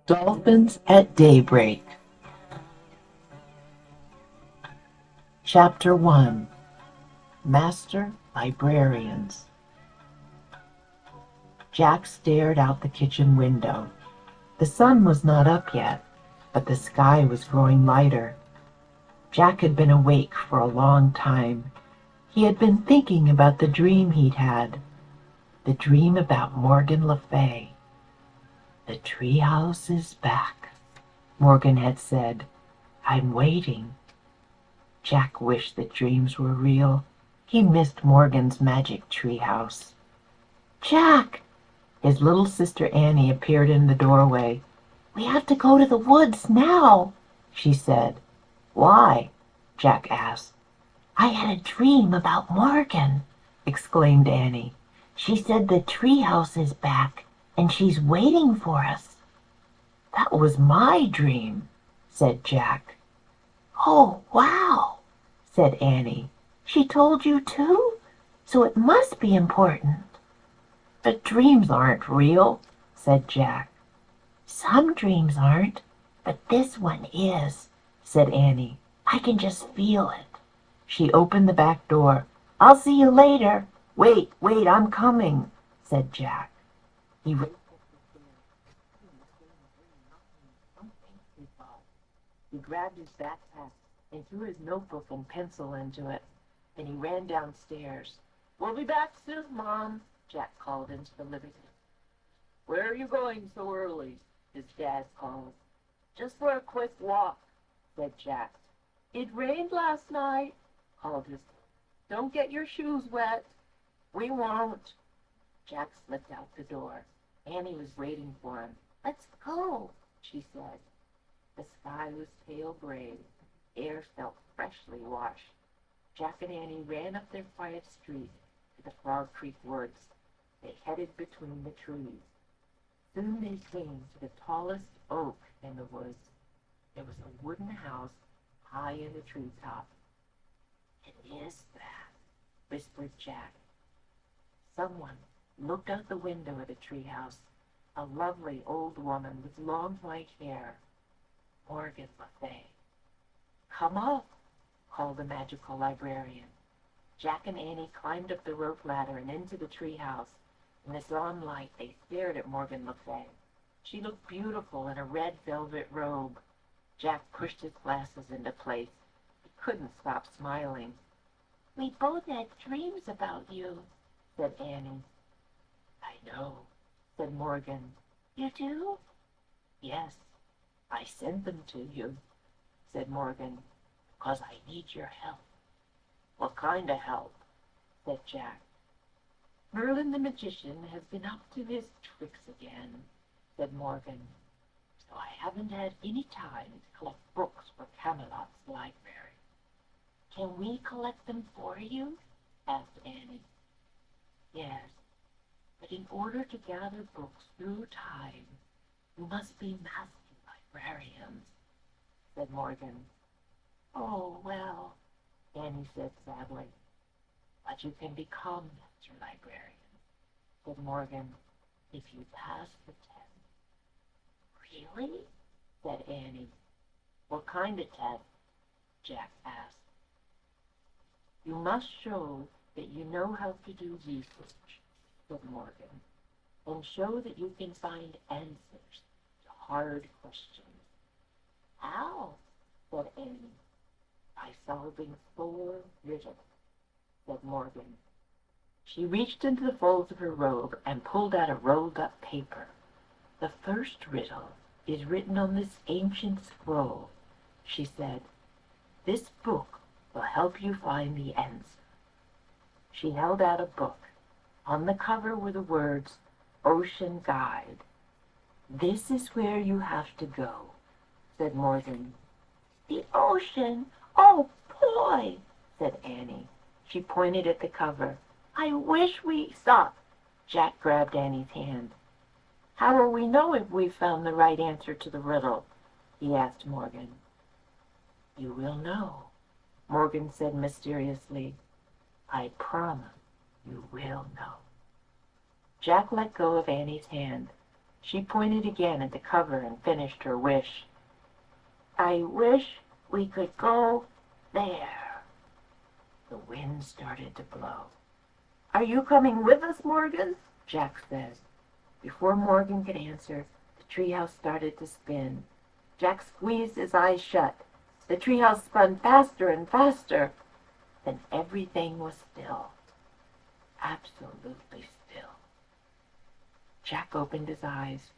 Dolphins at Daybreak. Chapter 1. Master Librarians. Jack stared out the kitchen window. The sun was not up yet, but the sky was growing lighter. Jack had been awake for a long time. He had been thinking about the dream he'd had. The dream about Morgan Le Fay. "The treehouse is back," Morgan had said. "I'm waiting." Jack wished that dreams were real. He missed Morgan's magic treehouse. "Jack!" His little sister Annie appeared in the doorway. "We have to go to the woods now," she said. "Why?" Jack asked. "I had a dream about Morgan," exclaimed Annie. "She said the treehouse is back, and she's waiting for us." "That was my dream," said Jack. "Oh, wow," said Annie. "She told you too? So it must be important." "But dreams aren't real," said Jack. "Some dreams aren't, but this one is," said Annie. "I can just feel it." She opened the back door. "I'll see you later." Wait, I'm coming," said Jack. He raced up the stairs. He grabbed his backpack and threw his notebook and pencil into it. Then he ran downstairs. "We'll be back soon, Mom," Jack called into the living room. "Where are you going so early?" his dad called. "Just for a quick walk," said Jack. "It rained last night," called his dad. "Don't get your shoes wet." "We won't." Jack slipped out the door. Annie was waiting for him. "Let's go," she said. The sky was pale gray. The air felt freshly washed. Jack and Annie ran up their quiet street to the Frog Creek woods. They headed between the trees. Soon they came to the tallest oak in the woods. There was a wooden house high in the treetop. "It is that," whispered Jack. Someone looked out the window of the treehouse. A lovely old woman with long white hair. Morgan Le Fay. "Come up," called the magical librarian. Jack and Annie climbed up the rope ladder and into the treehouse. In the dawn light, they stared at Morgan Le Fay. She looked beautiful in a red velvet robe. Jack pushed his glasses into place. He couldn't stop smiling. "We both had dreams about you," said Annie. "I know," said Morgan. "You do?" "Yes, I sent them to you," said Morgan, "because I need your help." "What kind of help?" said Jack. "Merlin the magician has been up to his tricks again," said Morgan, "so I haven't had any time to collect books for Camelot's library." "Can we collect them for you?" asked Annie. "Yes, but in order to gather books through time, you must be master librarians," said Morgan. "Oh, well," Annie said sadly. "But you can become master librarian," said Morgan, "if you pass the test." "Really?" said Annie. "What kind of test?" Jack asked. "You must show that you know how to do research," said Morgan, "and show that you can find answers to hard questions." "How?" said Annie. "By solving 4 riddles," said Morgan. She reached into the folds of her robe and pulled out a rolled-up paper. "The first riddle is written on this ancient scroll," she said. "This book will help you find the answer." She held out a book. On the cover were the words, "Ocean Guide." "This is where you have to go," said Morgan. "The ocean? Oh, boy," said Annie. She pointed at the cover. "I wish we—" "Stop!" Jack grabbed Annie's hand. "How will we know if we've found the right answer to the riddle?" he asked Morgan. "You will know," Morgan said mysteriously. "I promise you will know." Jack let go of Annie's hand. She pointed again at the cover and finished her wish. I wish we could go there. The wind started to blow. Are you coming with us, Morgan? Jack says. Before Morgan could answer, the treehouse started to spin. Jack squeezed his eyes shut. The treehouse spun faster and faster. Then everything was still. Absolutely still. Jack opened his eyes.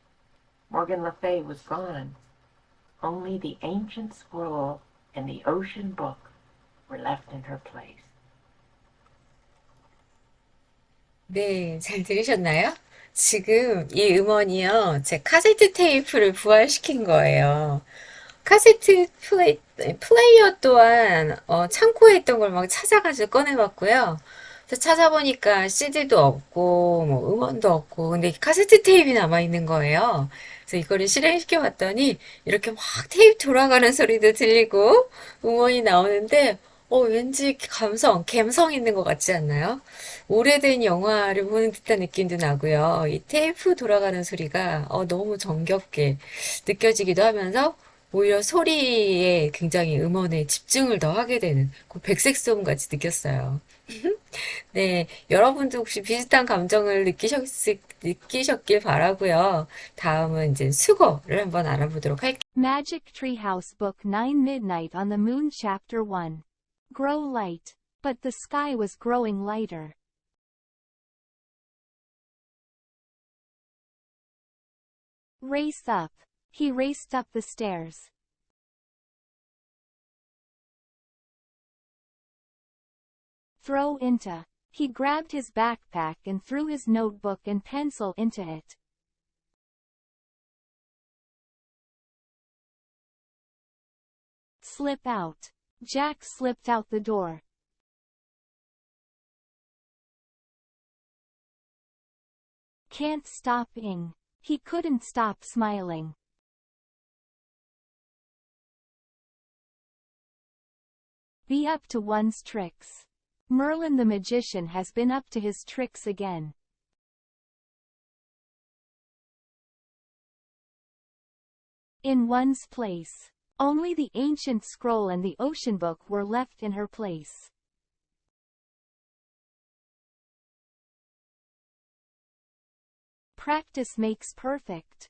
Morgan Le Fay was gone. Only the ancient scroll and the ocean book were left in her place. 네, 잘 들으셨나요? 지금 이 음원이요, 제 카세트 테이프를 부활시킨 거예요. 플레이어 또한 창고에 있던 걸 막 찾아가지고 꺼내봤고요. 그래서 찾아보니까 CD도 없고 뭐 음원도 없고 근데 카세트 테이프가 남아있는 거예요. 그래서 이거를 실행시켜 봤더니 이렇게 막 테이프 돌아가는 소리도 들리고 음원이 나오는데 왠지 감성 있는 것 같지 않나요? 오래된 영화를 보는 듯한 느낌도 나고요. 이 테이프 돌아가는 소리가 너무 정겹게 느껴지기도 하면서 오히려 소리에 굉장히 음원에 집중을 더 하게 되는 그 백색 소음 같이 느꼈어요. 네, 여러분도 혹시 비슷한 감정을 느끼셨길 바라고요. 다음은 이제 수거를 한번 알아보도록 할게요. Magic Treehouse Book 9 Midnight on the Moon Chapter 1. Grow light. But the sky was growing lighter. Race up. He raced up the stairs. Throw into. He grabbed his backpack and threw his notebook and pencil into it. Slip out. Jack slipped out the door. Can't stop ing. He couldn't stop smiling. Be up to one's tricks. Merlin the magician has been up to his tricks again. In one's place. Only the ancient scroll and the ocean book were left in her place. Practice makes perfect.